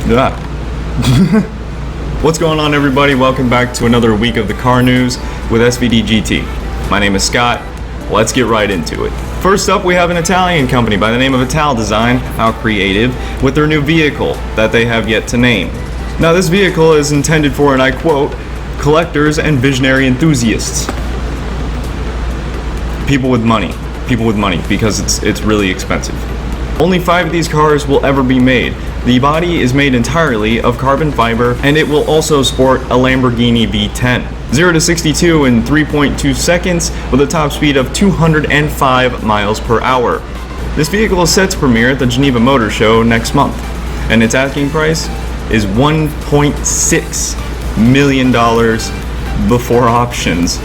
Yeah. What's going on, everybody? Welcome back to another week of the car news with SVD GT. My name is Scott. Let's get right into it. First up, we have an Italian company by the name of Ital Design, how creative, with their new vehicle that they have yet to name. Now, this vehicle is intended for, and I quote, collectors and visionary enthusiasts. People with money, because it's really expensive. Only 5 of these cars will ever be made. The body is made entirely of carbon fiber, and it will also sport a Lamborghini V10. 0 to 62 in 3.2 seconds with a top speed of 205 miles per hour. This vehicle is set to premiere at the Geneva Motor Show next month, and its asking price is $1.6 million before options.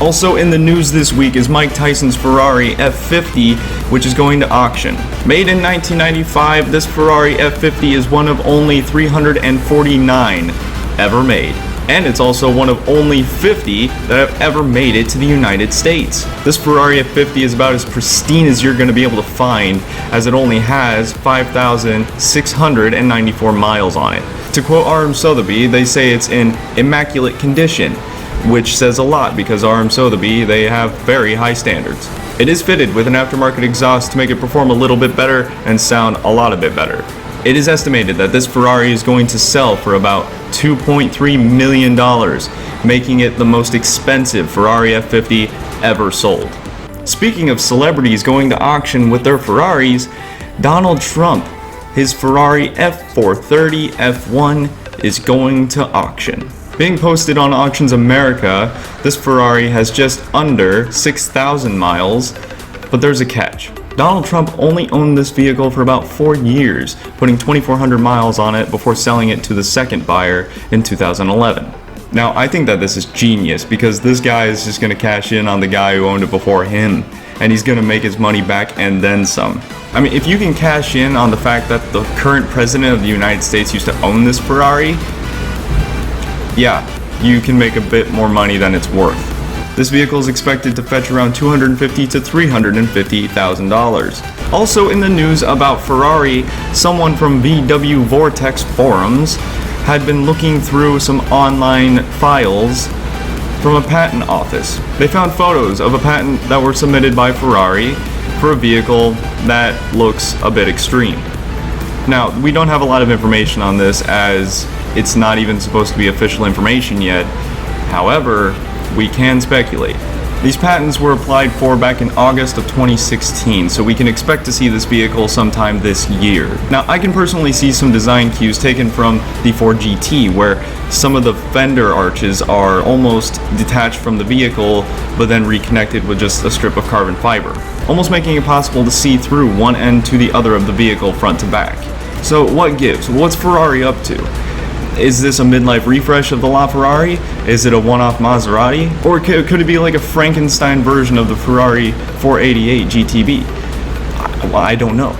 Also in the news this week is Mike Tyson's Ferrari F50, which is going to auction. Made in 1995, this Ferrari F50 is one of only 349 ever made. And it's also one of only 50 that have ever made it to the United States. This Ferrari F50 is about as pristine as you're going to be able to find, as it only has 5,694 miles on it. To quote RM Sotheby, they say it's in immaculate condition, which says a lot because RM Sotheby, they have very high standards. It is fitted with an aftermarket exhaust to make it perform a little bit better and sound a lot bit better. It is estimated that this Ferrari is going to sell for about $2.3 million, making it the most expensive Ferrari F50 ever sold. Speaking of celebrities going to auction with their Ferraris, Donald Trump, his Ferrari F430 F1 is going to auction. Being posted on Auctions America, this Ferrari has just under 6,000 miles, but there's a catch. Donald Trump only owned this vehicle for about 4 years, putting 2,400 miles on it before selling it to the second buyer in 2011. Now, I think that this is genius because this guy is just going to cash in on the guy who owned it before him, and he's going to make his money back and then some. I mean, if you can cash in on the fact that the current president of the United States used to own this Ferrari, yeah, you can make a bit more money than it's worth. This vehicle is expected to fetch around $250,000 to $350,000. Also in the news about Ferrari, someone from VW Vortex forums had been looking through some online files from a patent office. They found photos of a patent that were submitted by Ferrari for a vehicle that looks a bit extreme. Now, we don't have a lot of information on this as it's not even supposed to be official information yet. However, we can speculate. These patents were applied for back in August of 2016, so we can expect to see this vehicle sometime this year. Now, I can personally see some design cues taken from the Ford GT, where some of the fender arches are almost detached from the vehicle, but then reconnected with just a strip of carbon fiber, almost making it possible to see through one end to the other of the vehicle front to back. So what gives? What's Ferrari up to? Is this a midlife refresh of the LaFerrari? Is it a one-off Maserati? Or could it be like a Frankenstein version of the Ferrari 488 GTB? Well, I don't know.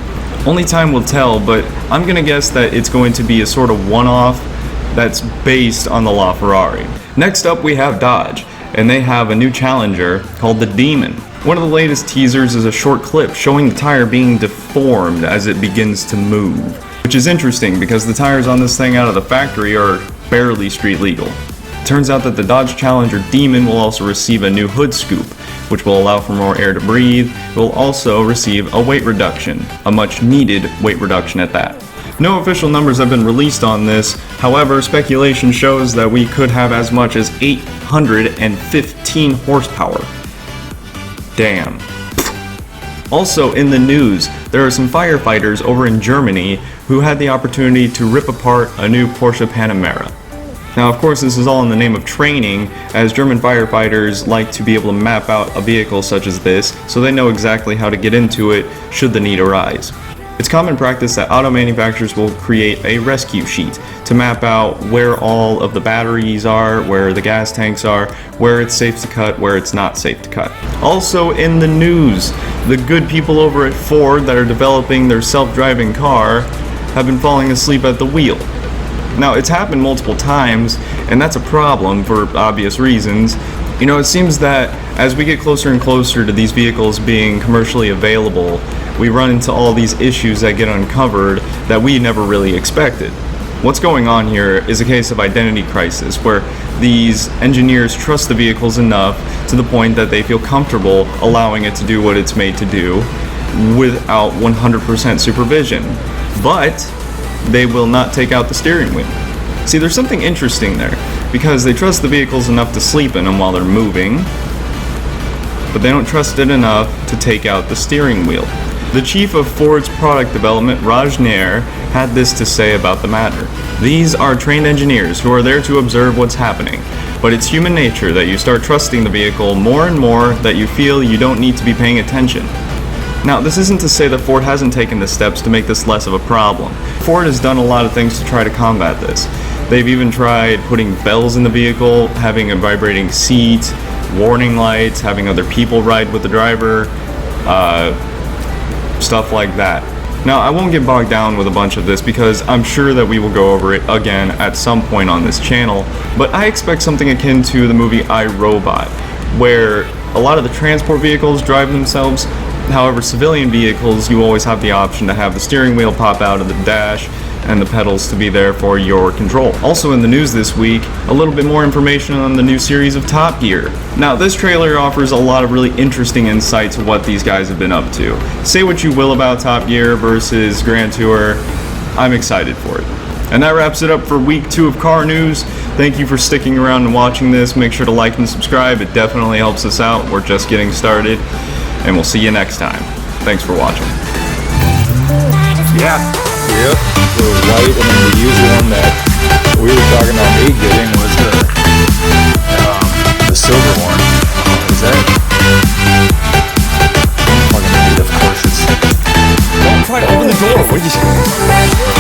Only time will tell, but I'm gonna guess that it's going to be a sort of one-off that's based on the LaFerrari. Next up, we have Dodge, and they have a new challenger called the Demon. One of the latest teasers is a short clip showing the tire being deformed as it begins to move, which is interesting because the tires on this thing out of the factory are barely street legal. Turns out that the Dodge Challenger Demon will also receive a new hood scoop, which will allow for more air to breathe. It will also receive a weight reduction, a much needed weight reduction at that. No official numbers have been released on this, however, speculation shows that we could have as much as 815 horsepower. Damn. Also in the news, there are some firefighters over in Germany who had the opportunity to rip apart a new Porsche Panamera. Now, of course, this is all in the name of training, as German firefighters like to be able to map out a vehicle such as this, so they know exactly how to get into it should the need arise. It's common practice that auto manufacturers will create a rescue sheet to map out where all of the batteries are, where the gas tanks are, where it's safe to cut, where it's not safe to cut. Also in the news, the good people over at Ford that are developing their self-driving car have been falling asleep at the wheel. Now, it's happened multiple times, and that's a problem for obvious reasons. You know, it seems that as we get closer and closer to these vehicles being commercially available, we run into all these issues that get uncovered that we never really expected. What's going on here is a case of identity crisis, where these engineers trust the vehicles enough to the point that they feel comfortable allowing it to do what it's made to do without 100% supervision. But they will not take out the steering wheel. See, there's something interesting there, because they trust the vehicles enough to sleep in them while they're moving, but they don't trust it enough to take out the steering wheel. The chief of Ford's product development, Raj Nair, had this to say about the matter. These are trained engineers who are there to observe what's happening, but it's human nature that you start trusting the vehicle more and more that you feel you don't need to be paying attention. Now, this isn't to say that Ford hasn't taken the steps to make this less of a problem. Ford has done a lot of things to try to combat this. They've even tried putting bells in the vehicle, having a vibrating seat, warning lights, having other people ride with the driver, stuff like that. Now, I won't get bogged down with a bunch of this because I'm sure that we will go over it again at some point on this channel, but I expect something akin to the movie I, Robot, where a lot of the transport vehicles drive themselves. However, civilian vehicles, you always have the option to have the steering wheel pop out of the dash and the pedals to be there for your control. Also in the news this week, a little bit more information on the new series of Top Gear. Now, this trailer offers a lot of really interesting insight to what these guys have been up to. Say what you will about Top Gear versus Grand Tour, I'm excited for it. And that wraps it up for week 2 of car news. Thank you for sticking around and watching this. Make sure to like and subscribe. It definitely helps us out. We're just getting started. And we'll see you next time. Thanks for watching. Yeah. Yep. It was white, and then the used one that we were talking about me getting was the silver one. Is that? Fucking idiot, of course it's. Don't try to open the door. What are you?